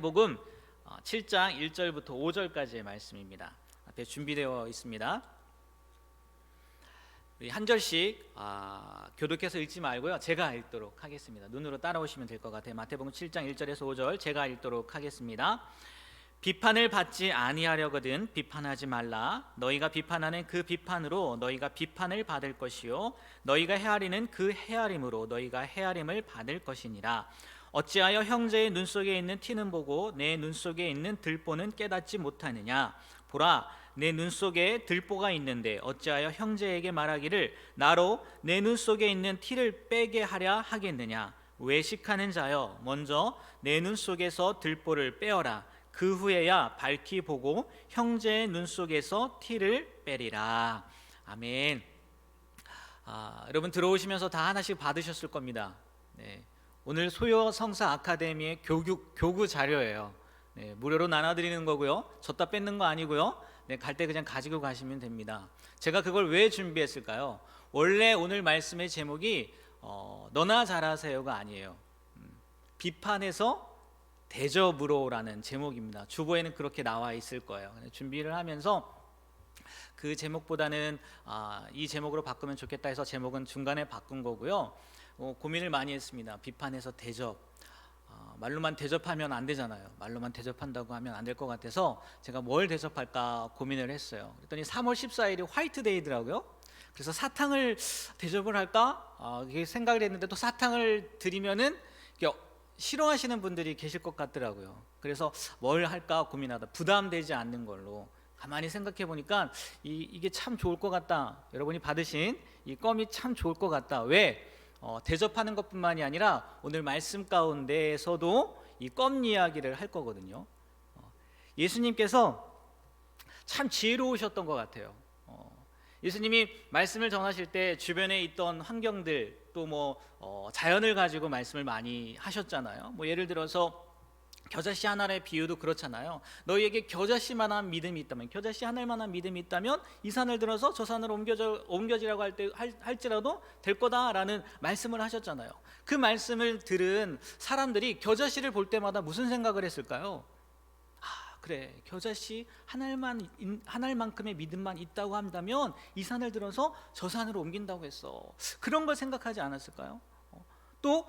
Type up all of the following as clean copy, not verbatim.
복음 7장 1절부터 5절까지의 말씀입니다. 앞에 준비되어 있습니다. 우리 한 절씩 교독해서 읽지 말고요, 제가 읽도록 하겠습니다. 눈으로 따라오시면 될 것 같아요. 마태복음 7장 1절에서 5절 제가 읽도록 하겠습니다. 비판을 받지 아니하려거든 비판하지 말라. 너희가 비판하는 그 비판으로 너희가 비판을 받을 것이요 너희가 헤아리는 그 헤아림으로 너희가 헤아림을 받을 것이니라. 어찌하여 형제의 눈 속에 있는 티는 보고 내 눈 속에 있는 들보는 깨닫지 못하느냐. 보라, 내 눈 속에 들보가 있는데 어찌하여 형제에게 말하기를 나로 내 눈 속에 있는 티를 빼게 하랴 하겠느냐. 외식하는 자여, 먼저 내 눈 속에서 들보를 빼어라. 그 후에야 밝히 보고 형제의 눈 속에서 티를 빼리라. 아멘. 여러분 들어오시면서 다 하나씩 받으셨을 겁니다. 네. 오늘 소요 성사 아카데미의 교구 자료예요. 네, 무료로 나눠드리는 거고요, 줬다 뺏는 거 아니고요. 네, 갈 때 그냥 가지고 가시면 됩니다. 제가 그걸 왜 준비했을까요? 원래 오늘 말씀의 제목이 너나 잘하세요가 아니에요. 비판에서 대접으로라는 제목입니다. 주보에는 그렇게 나와 있을 거예요. 준비를 하면서 그 제목보다는 이 제목으로 바꾸면 좋겠다 해서 제목은 중간에 바꾼 거고요. 고민을 많이 했습니다. 비판에서 대접, 말로만 대접하면 안 되잖아요. 말로만 대접한다고 하면 안 될 것 같아서 제가 뭘 대접할까 고민을 했어요. 그랬더니 3월 14일이 화이트데이더라고요. 그래서 사탕을 대접을 할까 이렇게 생각을 했는데, 또 사탕을 드리면은 싫어하시는 분들이 계실 것 같더라고요. 그래서 뭘 할까 고민하다 부담되지 않는 걸로 가만히 생각해 보니까 이게 참 좋을 것 같다. 여러분이 받으신 이 껌이 참 좋을 것 같다. 왜? 대접하는 것뿐만이 아니라 오늘 말씀 가운데에서도 이 껌 이야기를 할 거거든요. 예수님께서 참 지혜로우셨던 것 같아요. 예수님이 말씀을 전하실 때 주변에 있던 환경들, 또 자연을 가지고 말씀을 많이 하셨잖아요. 예를 들어서 겨자씨 하나의 비유도 그렇잖아요. 너희에게 겨자씨만한 믿음이 있다면, 겨자씨 하나만한 믿음이 있다면 이 산을 들어서 저 산으로 옮겨지라고 할지라도 될 거다라는 말씀을 하셨잖아요. 그 말씀을 들은 사람들이 겨자씨를 볼 때마다 무슨 생각을 했을까요? 그래, 겨자씨 하나만큼의 믿음만 있다고 한다면 이 산을 들어서 저 산으로 옮긴다고 했어. 그런 걸 생각하지 않았을까요? 또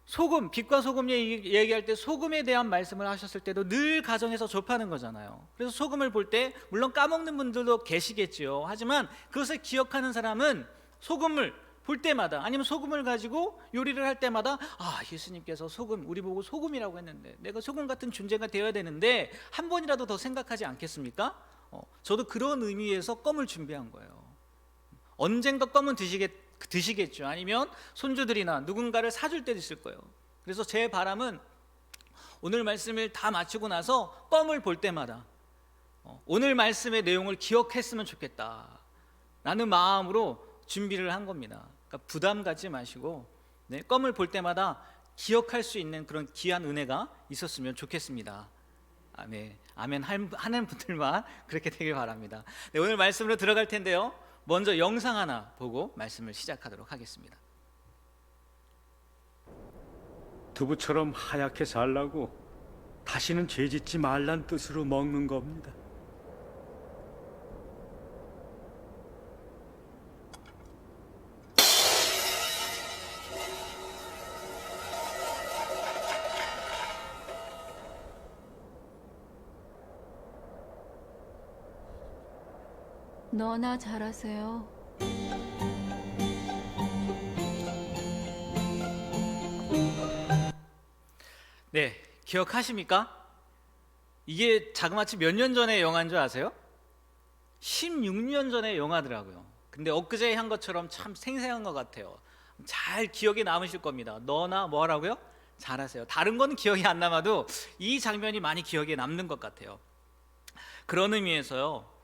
소금, 빛과 소금 얘기할 때 소금에 대한 말씀을 하셨을 때도 늘 가정에서 접하는 거잖아요. 그래서 소금을 볼 때 물론 까먹는 분들도 계시겠죠. 하지만 그것을 기억하는 사람은 소금을 볼 때마다, 아니면 소금을 가지고 요리를 할 때마다 예수님께서 소금, 우리 보고 소금이라고 했는데 내가 소금 같은 존재가 되어야 되는데 한 번이라도 더 생각하지 않겠습니까? 저도 그런 의미에서 껌을 준비한 거예요. 언젠가 껌은 드시겠죠. 아니면 손주들이나 누군가를 사줄 때도 있을 거예요. 그래서 제 바람은 오늘 말씀을 다 마치고 나서 껌을 볼 때마다 오늘 말씀의 내용을 기억했으면 좋겠다 라는 마음으로 준비를 한 겁니다. 그러니까 부담 갖지 마시고 껌을 볼 때마다 기억할 수 있는 그런 귀한 은혜가 있었으면 좋겠습니다. 아멘 하는 분들만 그렇게 되길 바랍니다. 오늘 말씀으로 들어갈 텐데요, 먼저 영상 하나 보고 말씀을 시작하도록 하겠습니다. 두부처럼 하얗게 살라고 다시는 죄짓지 말란 뜻으로 먹는 겁니다. 너나 잘하세요. 네, 기억하십니까? 이게 자그마치 몇 년 전의 영화인 줄 아세요? 16년 전의 영화더라고요. 근데 엊그제 한 것처럼 참 생생한 것 같아요. 잘 기억에 남으실 겁니다. 너나 뭐 하라고요? 잘하세요. 다른 건 기억이 안 남아도 이 장면이 많이 기억에 남는 것 같아요. 그런 의미에서요,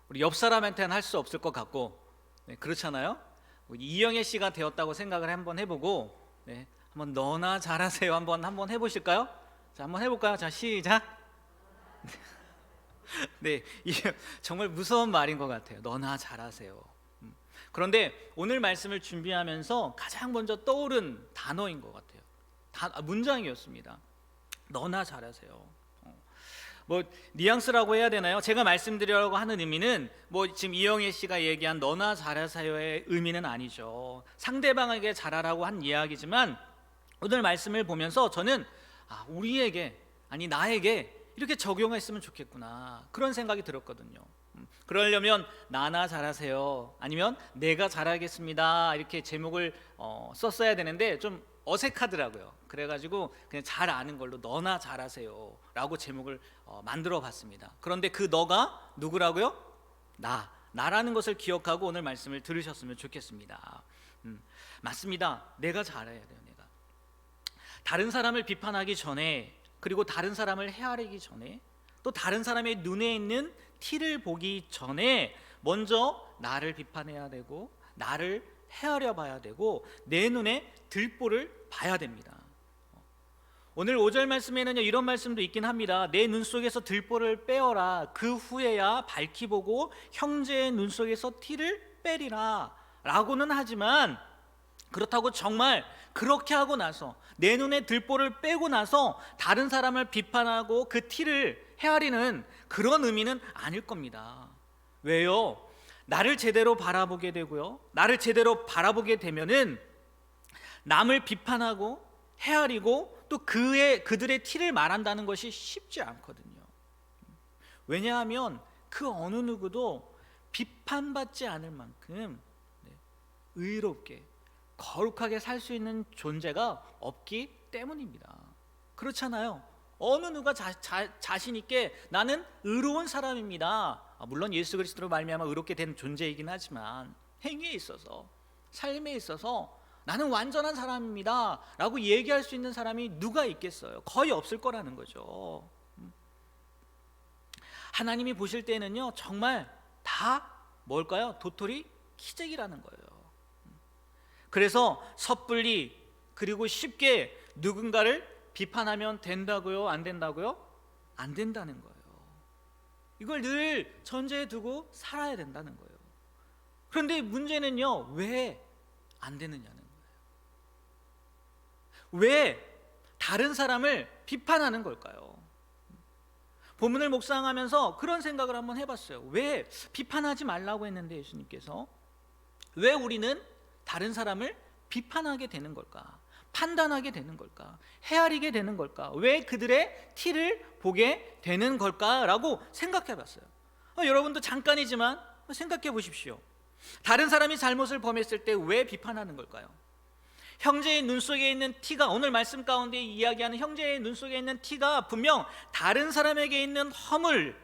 우리 옆 사람한테는 할 수 없을 것 같고, 그렇잖아요. 이영애 씨가 되었다고 생각을 한번 해보고, 한번 너나 잘하세요 한번 해보실까요? 자, 한번 해볼까요? 자, 시작. 네, 이게 정말 무서운 말인 것 같아요. 너나 잘하세요. 그런데 오늘 말씀을 준비하면서 가장 먼저 떠오른 단어인 것 같아요. 문장이었습니다. 너나 잘하세요. 뭐 뉘앙스라고 해야 되나요? 제가 말씀드리려고 하는 의미는 뭐 지금 이영애 씨가 얘기한 너나 잘하세요의 의미는 아니죠. 상대방에게 잘하라고 한 이야기지만 오늘 말씀을 보면서 저는 우리에게, 아니 나에게 이렇게 적용했으면 좋겠구나, 그런 생각이 들었거든요. 그러려면 나나 잘하세요, 아니면 내가 잘하겠습니다, 이렇게 제목을 썼어야 되는데 좀 어색하더라고요. 그래가지고 그냥 잘 아는 걸로 너나 잘하세요 라고 제목을 만들어 봤습니다. 그런데 그 너가 누구라고요? 나라는 것을 기억하고 오늘 말씀을 들으셨으면 좋겠습니다. 맞습니다. 내가 잘해야 돼요. 내가 다른 사람을 비판하기 전에, 그리고 다른 사람을 헤아리기 전에, 또 다른 사람의 눈에 있는 티를 보기 전에 먼저 나를 비판해야 되고, 나를 헤아려 봐야 되고, 내 눈에 들보를 봐야 됩니다. 오늘 5절 말씀에는요, 이런 말씀도 있긴 합니다. 내 눈 속에서 들보를 빼어라. 그 후에야 밝히 보고 형제의 눈 속에서 티를 빼리라 라고는 하지만, 그렇다고 정말 그렇게 하고 나서 내 눈에 들보를 빼고 나서 다른 사람을 비판하고 그 티를 헤아리는 그런 의미는 아닐 겁니다. 왜요? 나를 제대로 바라보게 되고요, 나를 제대로 바라보게 되면은 남을 비판하고 헤아리고 또 그들의 티를 말한다는 것이 쉽지 않거든요. 왜냐하면 그 어느 누구도 비판받지 않을 만큼 의롭게 거룩하게 살 수 있는 존재가 없기 때문입니다. 그렇잖아요. 어느 누가 자신 있게 나는 의로운 사람입니다, 물론 예수 그리스도로 말미암아 의롭게 된 존재이긴 하지만 행위에 있어서, 삶에 있어서 나는 완전한 사람입니다 라고 얘기할 수 있는 사람이 누가 있겠어요? 거의 없을 거라는 거죠. 하나님이 보실 때는요, 정말 다 뭘까요? 도토리 키재기라는 거예요. 그래서 섣불리, 그리고 쉽게 누군가를 비판하면 된다고요? 안 된다고요? 안 된다는 거예요. 이걸 늘 전제에 두고 살아야 된다는 거예요. 그런데 문제는요, 왜 안 되느냐는 거예요. 왜 다른 사람을 비판하는 걸까요? 본문을 묵상하면서 그런 생각을 한번 해봤어요. 왜 비판하지 말라고 했는데 예수님께서 왜 우리는 다른 사람을 비판하게 되는 걸까? 판단하게 되는 걸까? 헤아리게 되는 걸까? 왜 그들의 티를 보게 되는 걸까라고 생각해 봤어요. 여러분도 잠깐이지만 생각해 보십시오. 다른 사람이 잘못을 범했을 때 왜 비판하는 걸까요? 형제의 눈 속에 있는 티가, 오늘 말씀 가운데 이야기하는 형제의 눈 속에 있는 티가 분명 다른 사람에게 있는 허물,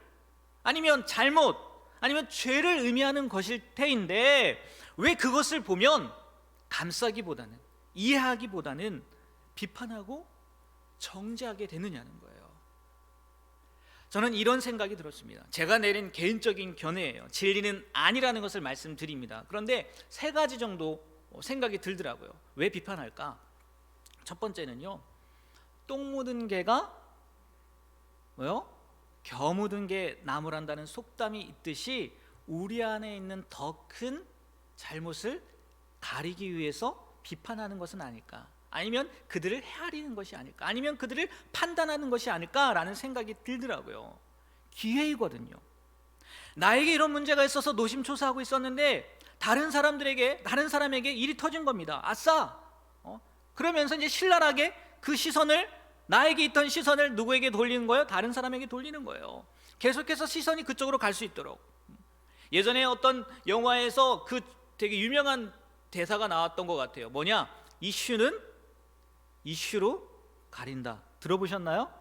아니면 잘못, 아니면 죄를 의미하는 것일 테인데 왜 그것을 보면 감싸기보다는, 이해하기보다는 비판하고 정죄하게 되느냐는 거예요. 저는 이런 생각이 들었습니다. 제가 내린 개인적인 견해예요. 진리는 아니라는 것을 말씀드립니다. 그런데 세 가지 정도 생각이 들더라고요. 왜 비판할까? 첫 번째는요, 똥 묻은 개가 뭐요? 겨 묻은 개 나무란다는 속담이 있듯이 우리 안에 있는 더 큰 잘못을 가리기 위해서 비판하는 것은 아닐까? 아니면 그들을 헤아리는 것이 아닐까? 아니면 그들을 판단하는 것이 아닐까라는 생각이 들더라고요. 기회이거든요. 나에게 이런 문제가 있어서 노심초사하고 있었는데 다른 사람에게 일이 터진 겁니다. 아싸! 그러면서 이제 신랄하게 그 시선을, 나에게 있던 시선을 누구에게 돌리는 거예요? 다른 사람에게 돌리는 거예요. 계속해서 시선이 그쪽으로 갈 수 있도록. 예전에 어떤 영화에서 그 되게 유명한 대사가 나왔던 것 같아요. 뭐냐? 이슈는 이슈로 가린다. 들어보셨나요?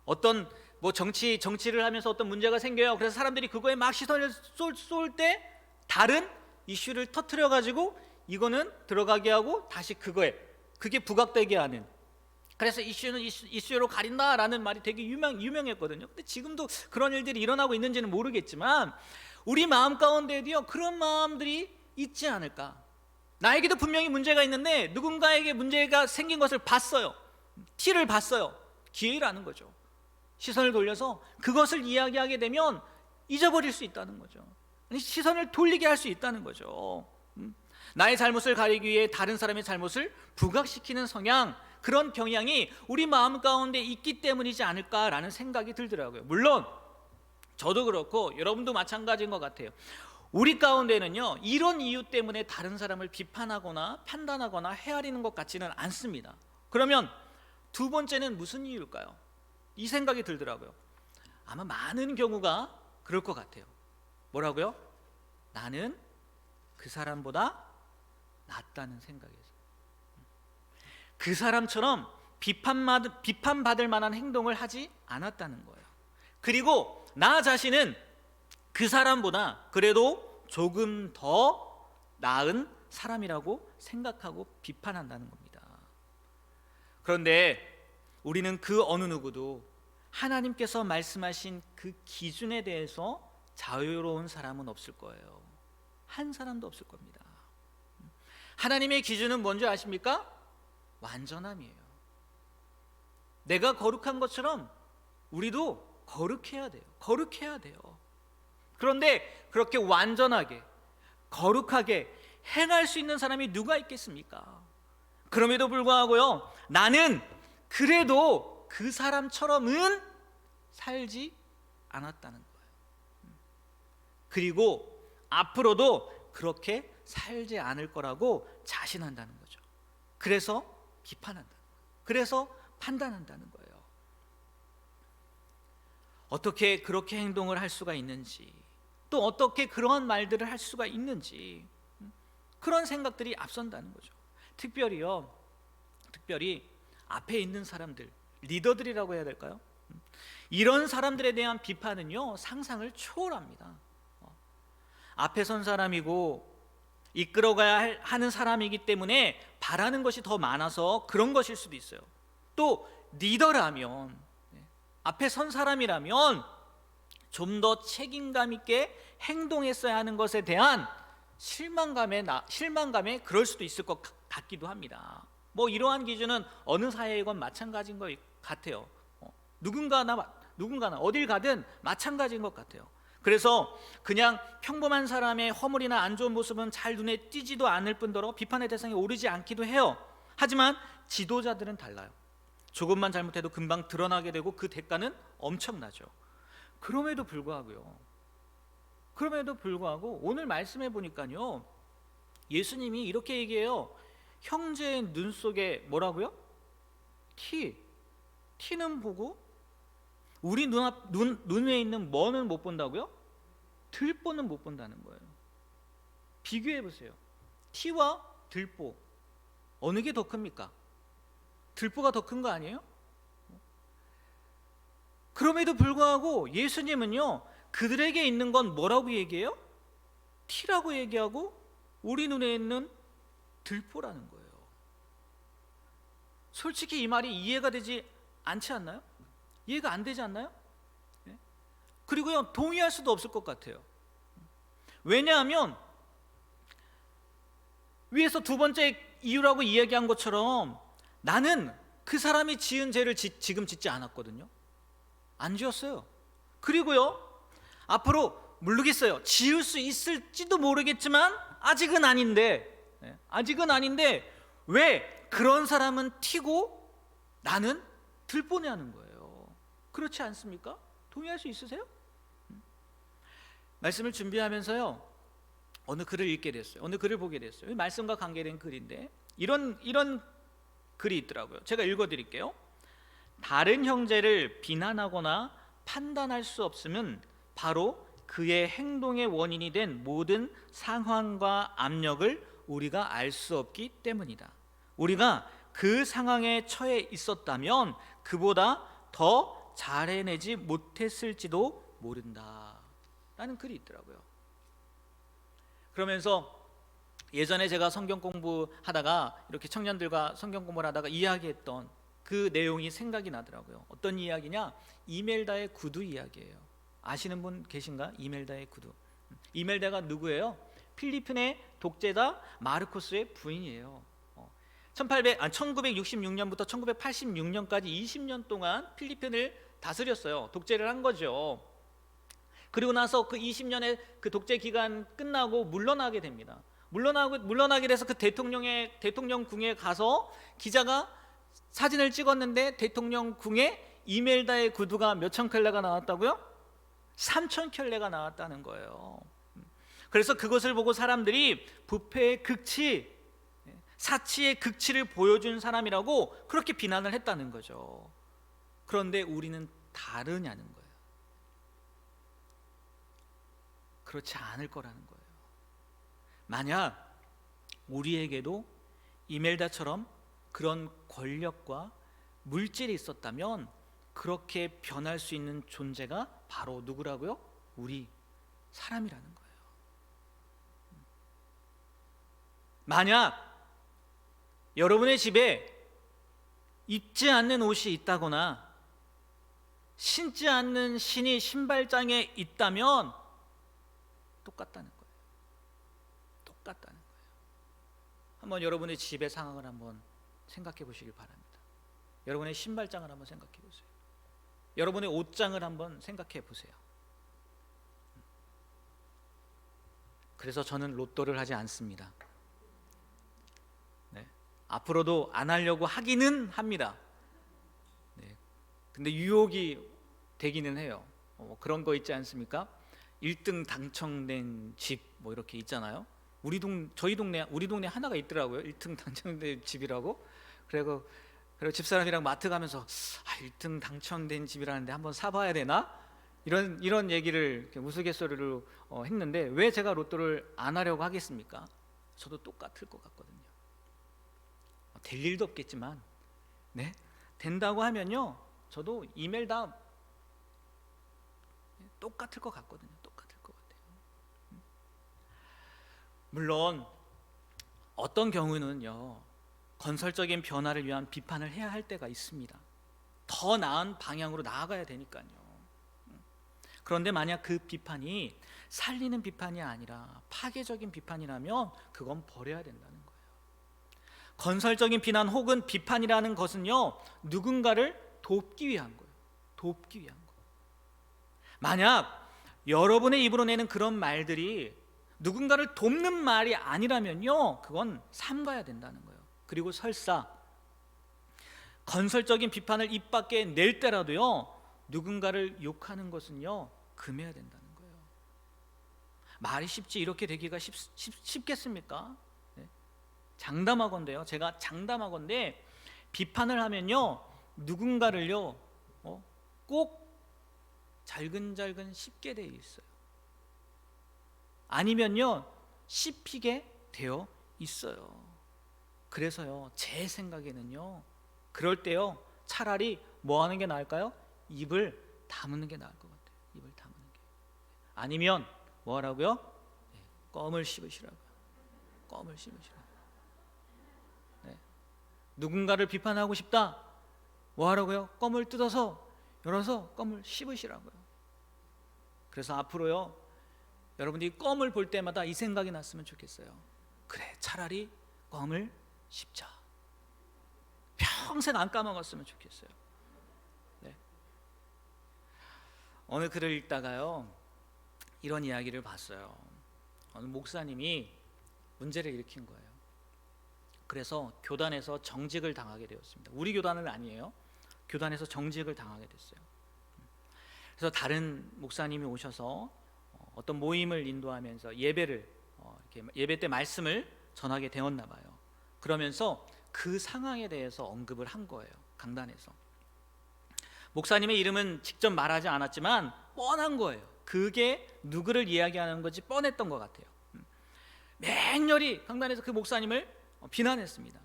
어떤 뭐 정치를 하면서 어떤 문제가 생겨요. 그래서 사람들이 그거에 막 시선을 쏠 때 다른 이슈를 터트려 가지고 이거는 들어가게 하고 다시 그게 부각되게 하는. 그래서 이슈는 이슈로 가린다라는 말이 되게 유명했거든요. 근데 지금도 그런 일들이 일어나고 있는지는 모르겠지만 우리 마음 가운데에도요, 그런 마음들이 있지 않을까. 나에게도 분명히 문제가 있는데 누군가에게 문제가 생긴 것을 봤어요. 티를 봤어요. 기회라는 거죠. 시선을 돌려서 그것을 이야기하게 되면 잊어버릴 수 있다는 거죠. 시선을 돌리게 할 수 있다는 거죠. 나의 잘못을 가리기 위해 다른 사람의 잘못을 부각시키는 성향, 그런 경향이 우리 마음 가운데 있기 때문이지 않을까라는 생각이 들더라고요. 물론 저도 그렇고 여러분도 마찬가지인 것 같아요. 우리 가운데는요, 이런 이유 때문에 다른 사람을 비판하거나 판단하거나 헤아리는 것 같지는 않습니다. 그러면 두 번째는 무슨 이유일까요? 이 생각이 들더라고요. 아마 많은 경우가 그럴 것 같아요. 뭐라고요? 나는 그 사람보다 낫다는 생각에서, 그 사람처럼 비판받을 만한 행동을 하지 않았다는 거예요. 그리고 나 자신은 그 사람보다 그래도 조금 더 나은 사람이라고 생각하고 비판한다는 겁니다. 그런데 우리는 그 어느 누구도 하나님께서 말씀하신 그 기준에 대해서 자유로운 사람은 없을 거예요. 한 사람도 없을 겁니다. 하나님의 기준은 뭔지 아십니까? 완전함이에요. 내가 거룩한 것처럼 우리도 거룩해야 돼요. 거룩해야 돼요. 그런데 그렇게 완전하게 거룩하게 행할 수 있는 사람이 누가 있겠습니까? 그럼에도 불구하고요, 나는 그래도 그 사람처럼은 살지 않았다는 거예요. 그리고 앞으로도 그렇게 살지 않을 거라고 자신한다는 거죠. 그래서 비판한다는 거예요. 그래서 판단한다는 거예요. 어떻게 그렇게 행동을 할 수가 있는지, 또 어떻게 그런 말들을 할 수가 있는지, 그런 생각들이 앞선다는 거죠. 특별히 앞에 있는 사람들, 리더들이라고 해야 될까요? 이런 사람들에 대한 비판은요, 상상을 초월합니다. 앞에 선 사람이고 이끌어가야 하는 사람이기 때문에 바라는 것이 더 많아서 그런 것일 수도 있어요. 또 리더라면, 앞에 선 사람이라면 좀 더 책임감 있게 행동했어야 하는 것에 대한 실망감에 그럴 수도 있을 것 같기도 합니다. 뭐 이러한 기준은 어느 사회이건 마찬가지인 것 같아요. 누군가나 어딜 가든 마찬가지인 것 같아요. 그래서 그냥 평범한 사람의 허물이나 안 좋은 모습은 잘 눈에 띄지도 않을 뿐더러 비판의 대상에 오르지 않기도 해요. 하지만 지도자들은 달라요. 조금만 잘못해도 금방 드러나게 되고 그 대가는 엄청나죠. 그럼에도 불구하고 오늘 말씀해 보니까요, 예수님이 이렇게 얘기해요. 형제의 눈 속에 뭐라고요? 티는 보고 우리 눈에 있는 뭐는 못 본다고요? 들보는 못 본다는 거예요. 비교해 보세요. 티와 들보, 어느 게 더 큽니까? 들보가 더 큰 거 아니에요? 그럼에도 불구하고 예수님은요, 그들에게 있는 건 뭐라고 얘기해요? 티라고 얘기하고 우리 눈에 있는 들보라는 거예요. 솔직히 이 말이 이해가 되지 않지 않나요? 이해가 안 되지 않나요? 그리고요, 동의할 수도 없을 것 같아요. 왜냐하면 위에서 두 번째 이유라고 이야기한 것처럼 나는 그 사람이 지은 죄를 지금 짓지 않았거든요. 안 지었어요. 그리고요, 앞으로 모르겠어요. 지을 수 있을지도 모르겠지만 아직은 아닌데 왜 그런 사람은 티고 나는 들보냐는 거예요. 그렇지 않습니까? 동의할 수 있으세요? 말씀을 준비하면서요, 어느 글을 읽게 됐어요. 어느 글을 보게 됐어요. 말씀과 관계된 글인데 이런 글이 있더라고요. 제가 읽어드릴게요. 다른 형제를 비난하거나 판단할 수 없음은 바로 그의 행동의 원인이 된 모든 상황과 압력을 우리가 알 수 없기 때문이다. 우리가 그 상황에 처해 있었다면 그보다 더 잘 해내지 못했을지도 모른다 라는 글이 있더라고요. 그러면서 예전에 제가 성경 공부하다가 이렇게 청년들과 성경 공부를 하다가 이야기했던 그 내용이 생각이 나더라고요. 어떤 이야기냐? 이멜다의 구두 이야기예요. 아시는 분 계신가? 이멜다의 구두. 이멜다가 누구예요? 필리핀의 독재자 마르코스의 부인이에요. 1966년부터 1986년까지 20년 동안 필리핀을 다스렸어요. 독재를 한 거죠. 그리고 나서 그 20년의 그 독재 기간 끝나고 물러나게 됩니다. 물러나게 돼서 그 대통령궁에 가서 기자가 사진을 찍었는데 대통령 궁에 이멜다의 구두가 몇천 켤레가 나왔다고요? 3천 켤레가 나왔다는 거예요. 그래서 그것을 보고 사람들이 부패의 극치, 사치의 극치를 보여준 사람이라고 그렇게 비난을 했다는 거죠. 그런데 우리는 다르냐는 거예요. 그렇지 않을 거라는 거예요. 만약 우리에게도 이멜다처럼 그런 권력과 물질이 있었다면 그렇게 변할 수 있는 존재가 바로 누구라고요? 우리 사람이라는 거예요. 만약 여러분의 집에 입지 않는 옷이 있다거나 신지 않는 신이 신발장에 있다면 똑같다는 거예요. 똑같다는 거예요. 한번 여러분의 집의 상황을 한번 생각해 보시길 바랍니다. 여러분의 신발장을 한번 생각해 보세요. 여러분의 옷장을 한번 생각해 보세요. 그래서 저는 로또를 하지 않습니다. 네. 앞으로도 안 하려고 하기는 합니다. 네. 근데 유혹이 되기는 해요. 그런 거 있지 않습니까? 1등 당첨된 집 뭐 이렇게 있잖아요. 우리 동네 하나가 있더라고요. 1등 당첨된 집이라고. 그리고 집사람이랑 마트 가면서 1등 당첨된 집이라는데 한번 사봐야 되나? 이런 얘기를 우스갯소리로 했는데 왜 제가 로또를 안 하려고 하겠습니까? 저도 똑같을 것 같거든요. 될 일도 없겠지만, 네, 된다고 하면요, 저도 이멜다 똑같을 것 같거든요. 똑같을 것 같아요. 물론 어떤 경우는요, 건설적인 변화를 위한 비판을 해야 할 때가 있습니다. 더 나은 방향으로 나아가야 되니까요. 그런데 만약 그 비판이 살리는 비판이 아니라 파괴적인 비판이라면 그건 버려야 된다는 거예요. 건설적인 비난 혹은 비판이라는 것은요, 누군가를 돕기 위한 거예요. 돕기 위한 거. 만약 여러분의 입으로 내는 그런 말들이 누군가를 돕는 말이 아니라면요, 그건 삼가야 된다는 거예요. 그리고 설사 건설적인 비판을 입 밖에 낼 때라도요, 누군가를 욕하는 것은요, 금해야 된다는 거예요. 말이 쉽지 이렇게 되기가 쉽겠습니까? 네. 장담하건대요. 제가 장담하건대 비판을 하면요, 누군가를요, 꼭 잘근잘근 씹게 돼 있어요. 아니면요, 씹히게 되어 있어요. 그래서요, 제 생각에는요, 그럴 때요, 차라리 뭐 하는 게 나을까요? 입을 다무는 게 나을 것 같아요. 입을 다무는 게. 아니면 뭐 하라고요? 네, 껌을 씹으시라고요. 껌을 씹으시라고요. 네. 누군가를 비판하고 싶다. 뭐 하라고요? 껌을 뜯어서 열어서 껌을 씹으시라고요. 그래서 앞으로요, 여러분들이 껌을 볼 때마다 이 생각이 났으면 좋겠어요. 그래, 차라리 껌을 씹자. 평생 안 까먹었으면 좋겠어요. 네. 어느 글을 읽다가요, 이런 이야기를 봤어요. 어느 목사님이 문제를 일으킨 거예요. 그래서 교단에서 정직을 당하게 되었습니다. 우리 교단은 아니에요. 교단에서 정직을 당하게 됐어요. 그래서 다른 목사님이 오셔서 어떤 모임을 인도하면서 예배를 이렇게 예배 때 말씀을 전하게 되었나 봐요. 그러면서 그 상황에 대해서 언급을 한 거예요. 강단에서. 목사님의 이름은 직접 말하지 않았지만 뻔한 거예요. 그게 누구를 이야기하는 건지 뻔했던 것 같아요. 맹렬히 강단에서 그 목사님을 비난했습니다.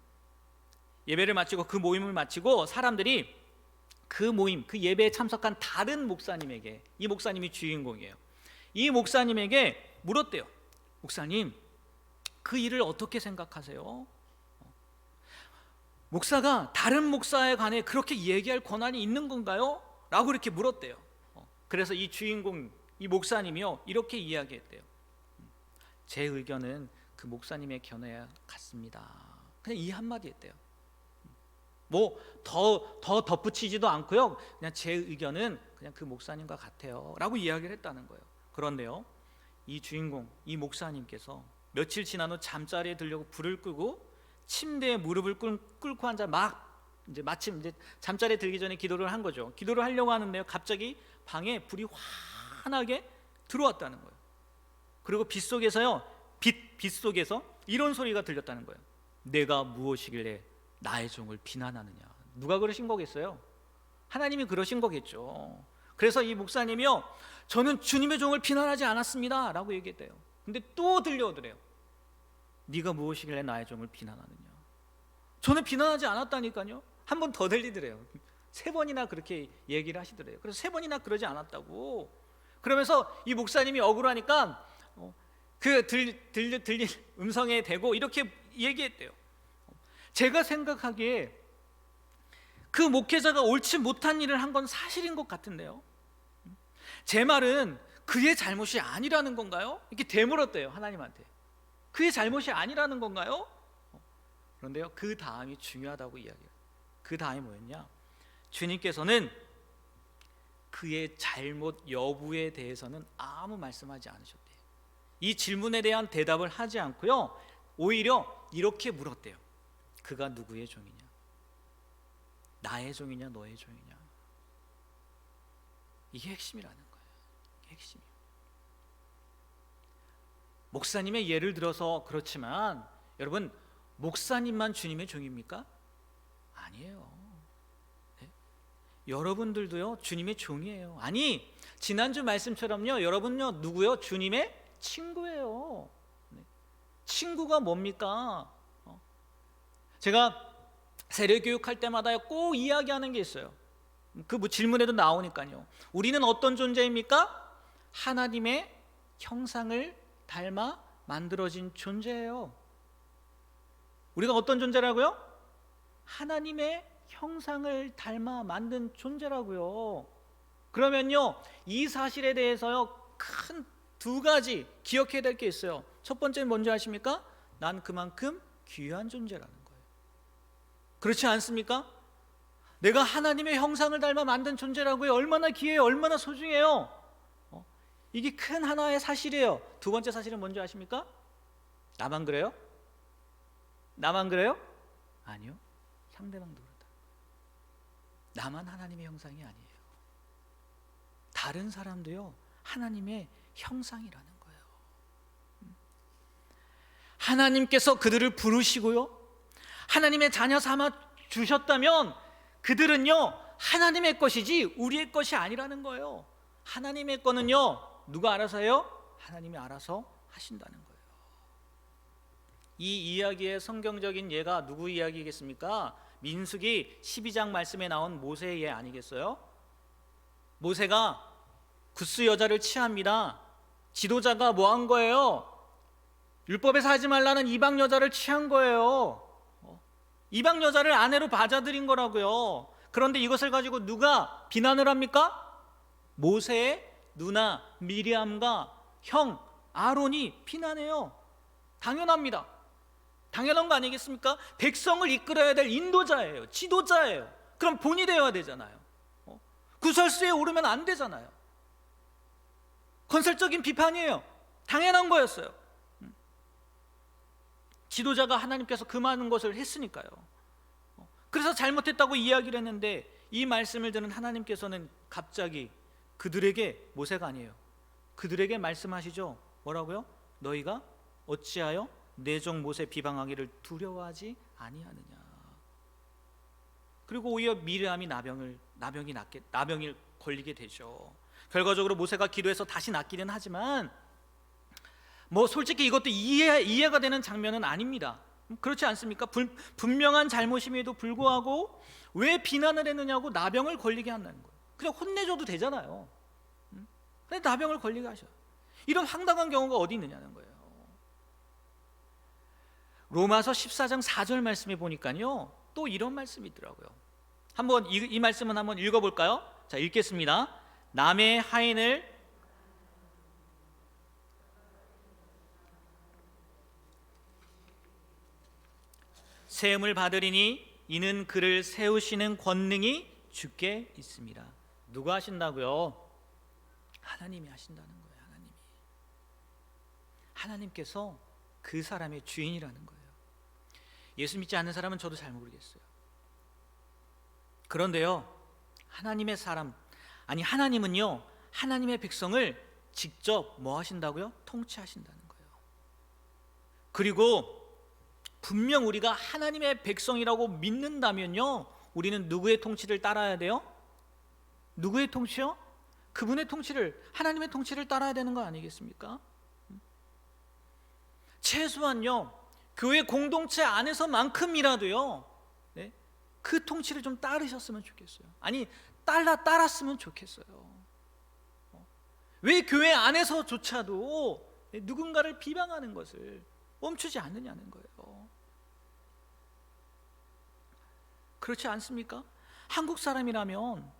예배를 마치고 그 모임을 마치고 사람들이 그 모임, 그 예배에 참석한 다른 목사님에게, 이 목사님이 주인공이에요, 이 목사님에게 물었대요. 목사님, 그 일을 어떻게 생각하세요? 목사가 다른 목사에 관해 그렇게 얘기할 권한이 있는 건가요? 라고 이렇게 물었대요. 그래서 이 주인공, 이 목사님이요, 이렇게 이야기했대요. 제 의견은 그 목사님의 견해와 같습니다. 그냥 이 한마디 했대요. 뭐 더 덧붙이지도 않고요, 그냥 제 의견은 그냥 그 목사님과 같아요 라고 이야기를 했다는 거예요. 그런데요, 이 주인공, 이 목사님께서 며칠 지난 후 잠자리에 들려고 불을 끄고 침대에 무릎을 꿇고 앉아 막 이제 마침 이제 잠자리에 들기 전에 기도를 한 거죠. 기도를 하려고 하는데요, 갑자기 방에 불이 환하게 들어왔다는 거예요. 그리고 빛 속에서요, 빛 속에서 이런 소리가 들렸다는 거예요. 내가 무엇이길래 나의 종을 비난하느냐. 누가 그러신 거겠어요? 하나님이 그러신 거겠죠. 그래서 이 목사님이요, 저는 주님의 종을 비난하지 않았습니다 라고 얘기했대요. 근데 또 들려오더래요. 네가 무엇이길래 나의 종을 비난하느냐. 저는 비난하지 않았다니까요. 한 번 더 들리더래요. 3번이나 그렇게 얘기를 하시더래요. 그래서 3번이나 그러지 않았다고. 그러면서 이 목사님이 억울하니까 그 들린 음성에 대고 이렇게 얘기했대요. 제가 생각하기에 그 목회자가 옳지 못한 일을 한 건 사실인 것 같은데요, 제 말은 그의 잘못이 아니라는 건가요? 이렇게 되물었대요, 하나님한테. 그의 잘못이 아니라는 건가요? 그런데요, 그 다음이 중요하다고 이야기해요. 그 다음이 뭐였냐? 주님께서는 그의 잘못 여부에 대해서는 아무 말씀하지 않으셨대요. 이 질문에 대한 대답을 하지 않고요, 오히려 이렇게 물었대요. 그가 누구의 종이냐? 나의 종이냐 너의 종이냐? 이게 핵심이라는 거예요. 이게 핵심이에요. 목사님의 예를 들어서 그렇지만 여러분, 목사님만 주님의 종입니까? 아니에요. 네? 여러분들도요, 주님의 종이에요. 아니, 지난주 말씀처럼요, 여러분요 누구요? 주님의 친구예요. 네. 친구가 뭡니까? 제가 세례 교육할 때마다 꼭 이야기하는 게 있어요. 그 뭐 질문에도 나오니까요. 우리는 어떤 존재입니까? 하나님의 형상을 닮아 만들어진 존재예요. 우리가 어떤 존재라고요? 하나님의 형상을 닮아 만든 존재라고요. 그러면요, 이 사실에 대해서요, 큰 2가지 기억해야 될 게 있어요. 첫 번째는 뭔지 아십니까? 난 그만큼 귀한 존재라는 거예요. 그렇지 않습니까? 내가 하나님의 형상을 닮아 만든 존재라고요. 얼마나 귀해요, 얼마나 소중해요. 이게 큰 하나의 사실이에요. 2번째 사실은 뭔지 아십니까? 나만 그래요? 나만 그래요? 아니요, 상대방도 그렇다. 나만 하나님의 형상이 아니에요. 다른 사람도요, 하나님의 형상이라는 거예요. 하나님께서 그들을 부르시고요, 하나님의 자녀 삼아 주셨다면 그들은요, 하나님의 것이지 우리의 것이 아니라는 거예요. 하나님의 거는요, 누가 알아서 해요? 하나님이 알아서 하신다는 거예요. 이 이야기의 성경적인 예가 누구 이야기겠습니까? 민수기 12장 말씀에 나온 모세의 예 아니겠어요? 모세가 구스 여자를 취합니다. 지도자가 뭐 한 거예요? 율법에서 하지 말라는 이방 여자를 취한 거예요. 이방 여자를 아내로 받아들인 거라고요. 그런데 이것을 가지고 누가 비난을 합니까? 모세의 누나 미리암과 형 아론이 비난해요. 당연합니다. 당연한 거 아니겠습니까? 백성을 이끌어야 될 인도자예요. 지도자예요. 그럼 본이 되어야 되잖아요. 구설수에 오르면 안 되잖아요. 건설적인 비판이에요. 당연한 거였어요. 지도자가 하나님께서 그 많은 것을 했으니까요. 그래서 잘못했다고 이야기를 했는데 이 말씀을 듣는 하나님께서는 갑자기 그들에게, 모세가 아니에요, 그들에게 말씀하시죠. 뭐라고요? 너희가 어찌하여 내 종 모세 비방하기를 두려워하지 아니하느냐. 그리고 오히려 미리암이 나병이 걸리게 되죠. 결과적으로 모세가 기도해서 다시 낫기는 하지만 뭐 솔직히 이것도 이해가 되는 장면은 아닙니다. 그렇지 않습니까? 분명한 잘못임에도 불구하고 왜 비난을 했느냐고 나병을 걸리게 한다는 거예요. 그냥 혼내줘도 되잖아요. 근데 나병을 걸리게 하셔요. 이런 황당한 경우가 어디 있느냐는 거예요. 로마서 14장 4절 말씀에 보니까요, 또 이런 말씀이 있더라고요. 한번 이 말씀은 한번 읽어볼까요? 자, 읽겠습니다. 남의 하인을 세움을 받으리니 이는 그를 세우시는 권능이 주께 있습니다. 누가 하신다고요? 하나님이 하신다는 거예요. 하나님께서 그 사람의 주인이라는 거예요. 예수 믿지 않는 사람은 저도 잘 모르겠어요. 그런데요, 하나님의 사람, 아니 하나님은요, 하나님의 백성을 직접 뭐 하신다고요? 통치하신다는 거예요. 그리고 분명 우리가 하나님의 백성이라고 믿는다면요, 우리는 누구의 통치를 따라야 돼요? 누구의 통치요? 그분의 통치를, 하나님의 통치를 따라야 되는 거 아니겠습니까? 최소한요, 교회 공동체 안에서만큼이라도요, 네? 그 통치를 좀 따르셨으면 좋겠어요. 아니, 따랐으면 좋겠어요. 왜 교회 안에서조차도 누군가를 비방하는 것을 멈추지 않느냐는 거예요. 그렇지 않습니까? 한국 사람이라면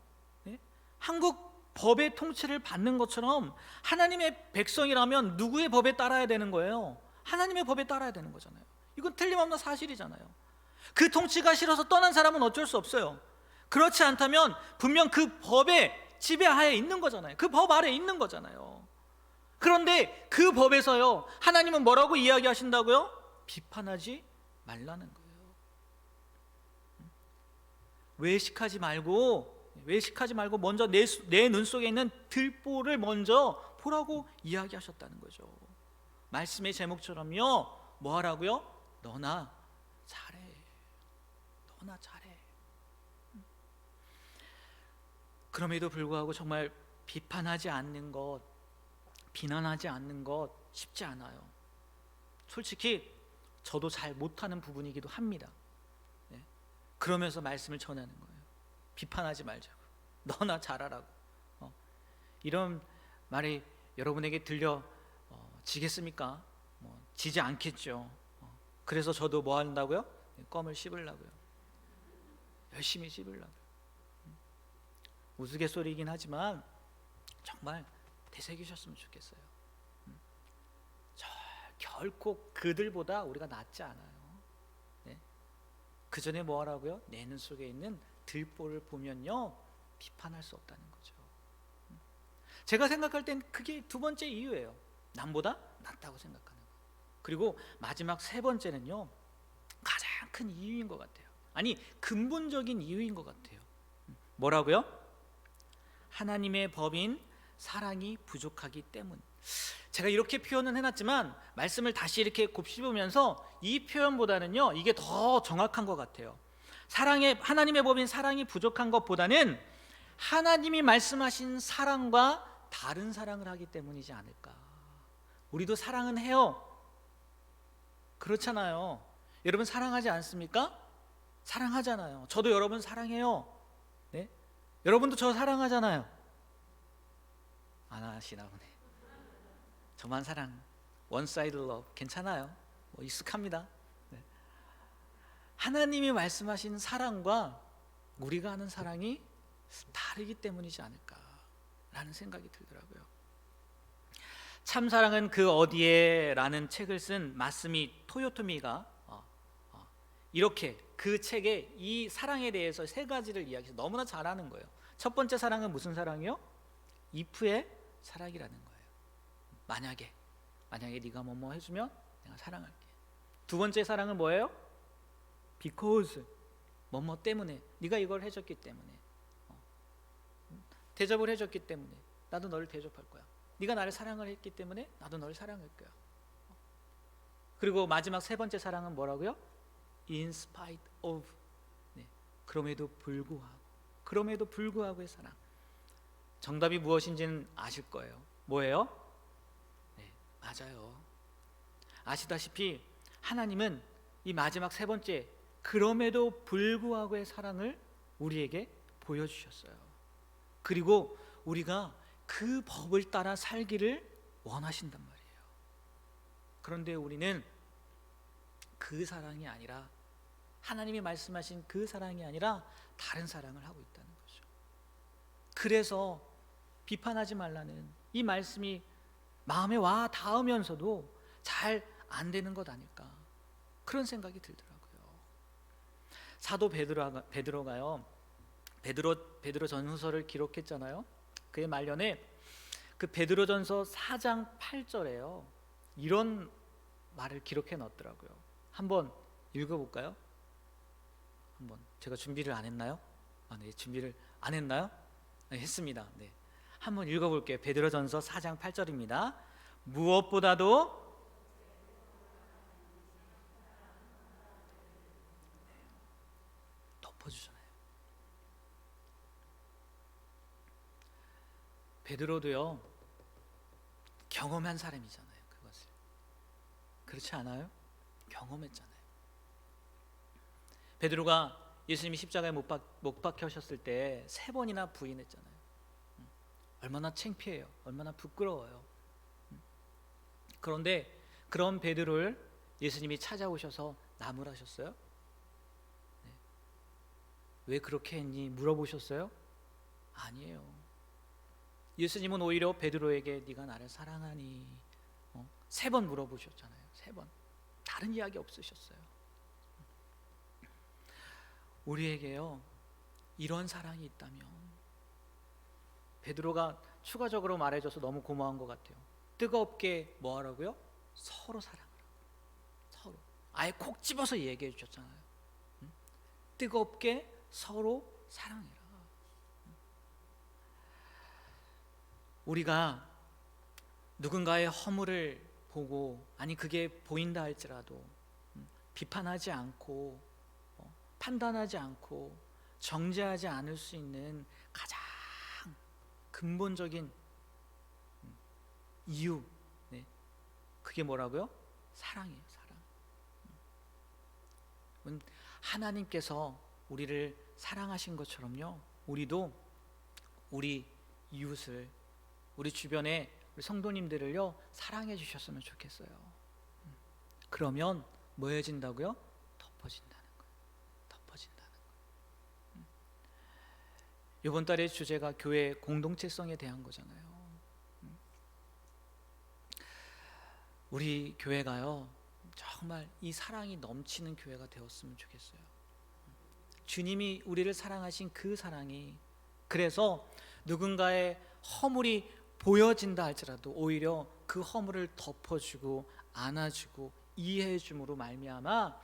한국 법의 통치를 받는 것처럼 하나님의 백성이라면 누구의 법에 따라야 되는 거예요? 하나님의 법에 따라야 되는 거잖아요. 이건 틀림없는 사실이잖아요. 그 통치가 싫어서 떠난 사람은 어쩔 수 없어요. 그렇지 않다면 분명 그 법의 지배하에 있는 거잖아요. 그 법 아래 있는 거잖아요. 그런데 그 법에서요, 하나님은 뭐라고 이야기하신다고요? 비판하지 말라는 거예요. 외식하지 말고 먼저 내 눈 속에 있는 들보를 먼저 보라고 이야기하셨다는 거죠. 말씀의 제목처럼요, 뭐 하라고요? 너나 잘해. 너나 잘해. 그럼에도 불구하고 정말 비판하지 않는 것, 비난하지 않는 것 쉽지 않아요. 솔직히 저도 잘 못하는 부분이기도 합니다. 네. 그러면서 말씀을 전하는 거예요. 비판하지 말자고, 너나 잘하라고. 이런 말이 여러분에게 들려지겠습니까? 지지 않겠죠. 그래서 저도 뭐 한다고요? 껌을 씹으려고요. 열심히 씹으려고요. 우스갯소리이긴 하지만 정말 되새기셨으면 좋겠어요. 결코 그들보다 우리가 낫지 않아요. 네? 그 전에 뭐 하라고요? 내 눈 속에 있는 들보를 보면요, 비판할 수 없다는 거죠. 제가 생각할 땐 그게 두 번째 이유예요. 남보다 낫다고 생각하는 거. 그리고 마지막 세 번째는요, 가장 큰 이유인 것 같아요. 아니, 근본적인 이유인 것 같아요. 뭐라고요? 하나님의 법인 사랑이 부족하기 때문. 제가 이렇게 표현은 해놨지만 말씀을 다시 이렇게 곱씹으면서 이 표현보다는요, 이게 더 정확한 것 같아요. 하나님의 법인 사랑이 부족한 것보다는 하나님이 말씀하신 사랑과 다른 사랑을 하기 때문이지 않을까. 우리도 사랑은 해요. 그렇잖아요. 여러분 사랑하지 않습니까? 사랑하잖아요. 저도 여러분 사랑해요. 네? 여러분도 저 사랑하잖아요. 안 하시나 보네. 저만 사랑, 원사이드 러브 괜찮아요. 익숙합니다. 네. 하나님이 말씀하신 사랑과 우리가 하는 사랑이 다르기 때문이지 않을까라는 생각이 들더라고요. 참사랑은 그 어디에 라는 책을 쓴 마스미 토요토미가 이렇게 그 책에 이 사랑에 대해서 세 가지를 이야기해서 너무나 잘하는 거예요. 첫 번째 사랑은 무슨 사랑이요? if의 사랑이라는 거예요. 만약에 네가 뭐뭐 해주면 내가 사랑할게. 두 번째 사랑은 뭐예요? because 뭐뭐 때문에, 네가 이걸 해줬기 때문에, 대접을 해줬기 때문에 나도 너를 대접할 거야. 네가 나를 사랑을 했기 때문에 나도 너를 사랑할 거야. 그리고 마지막 세 번째 사랑은 뭐라고요? in spite of. 네. 그럼에도 불구하고의 사랑. 정답이 무엇인지는 아실 거예요. 뭐예요? 네, 맞아요. 아시다시피 하나님은 이 마지막 세 번째 그럼에도 불구하고의 사랑을 우리에게 보여주셨어요. 그리고 우리가 그 법을 따라 살기를 원하신단 말이에요. 그런데 우리는 그 사랑이 아니라, 하나님이 말씀하신 그 사랑이 아니라 다른 사랑을 하고 있다는 거죠. 그래서 비판하지 말라는 이 말씀이 마음에 와 닿으면서도 잘 안 되는 것 아닐까, 그런 생각이 들더라고요. 사도 베드로가요, 베드로 전서를 기록했잖아요. 그의 말년에 그 베드로전서 4장 8절에요 이런 말을 기록해 넣었더라고요. 한번 읽어볼까요? 한번. 제가 준비를 안 했나요? 네, 준비를 안 했나요? 네, 했습니다. 네. 한번 읽어볼게요. 베드로전서 4장 8절입니다. 무엇보다도 덮어주잖아요. 베드로도요 경험한 사람이잖아요. 그것을 그렇지 않아요? 경험했잖아요. 베드로가 예수님이 십자가에 못 박혀셨을 때 3번이나 부인했잖아요. 얼마나 창피해요. 얼마나 부끄러워요. 그런데 그런 베드로를 예수님이 찾아오셔서 나무라셨어요? 네. 왜 그렇게 했니? 물어보셨어요? 아니에요. 예수님은 오히려 베드로에게 네가 나를 사랑하니 3번 물어보셨잖아요. 3번. 다른 이야기 없으셨어요. 우리에게요 이런 사랑이 있다면, 베드로가 추가적으로 말해줘서 너무 고마운 것 같아요. 뜨겁게 뭐 하라고요? 서로 사랑하라고. 서로 아예 콕 집어서 얘기해 주셨잖아요. 뜨겁게 서로 사랑해라. 우리가 누군가의 허물을 보고, 아니 그게 보인다 할지라도 비판하지 않고 판단하지 않고 정죄하지 않을 수 있는 가장 근본적인 이유, 네. 그게 뭐라고요? 사랑이에요. 사랑. 하나님께서 우리를 사랑하신 것처럼요, 우리도 우리 이웃을, 우리 주변에 우리 성도님들을요 사랑해 주셨으면 좋겠어요. 그러면 뭐 해진다고요? 덮어진다는 거예요. 덮어진다는 거예요. 이번 달의 주제가 교회 공동체성에 대한 거잖아요. 우리 교회가요 정말 이 사랑이 넘치는 교회가 되었으면 좋겠어요. 주님이 우리를 사랑하신 그 사랑이, 그래서 누군가의 허물이 보여진다 할지라도 오히려 그 허물을 덮어주고 안아주고 이해해줌으로 말미암아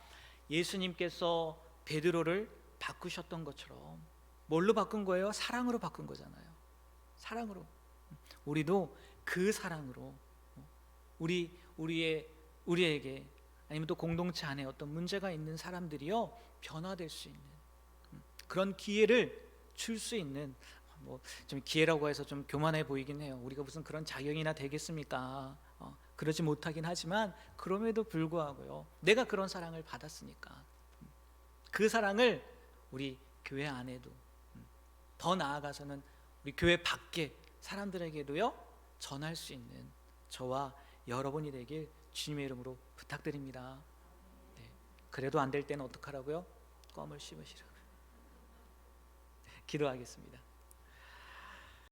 예수님께서 베드로를 바꾸셨던 것처럼, 뭘로 바꾼 거예요? 사랑으로 바꾼 거잖아요. 사랑으로. 우리도 그 사랑으로 우리에게, 아니면 또 공동체 안에 어떤 문제가 있는 사람들이요 변화될 수 있는 그런 기회를 줄 수 있는, 뭐 좀 기회라고 해서 좀 교만해 보이긴 해요. 우리가 무슨 그런 자격이나 되겠습니까? 그러지 못하긴 하지만 그럼에도 불구하고요 내가 그런 사랑을 받았으니까 그 사랑을 우리 교회 안에도, 더 나아가서는 우리 교회 밖에 사람들에게도요 전할 수 있는 저와 여러분이 되길 주님의 이름으로 부탁드립니다. 네. 그래도 안 될 때는 어떡하라고요? 껌을 씹으시라고요. 기도하겠습니다.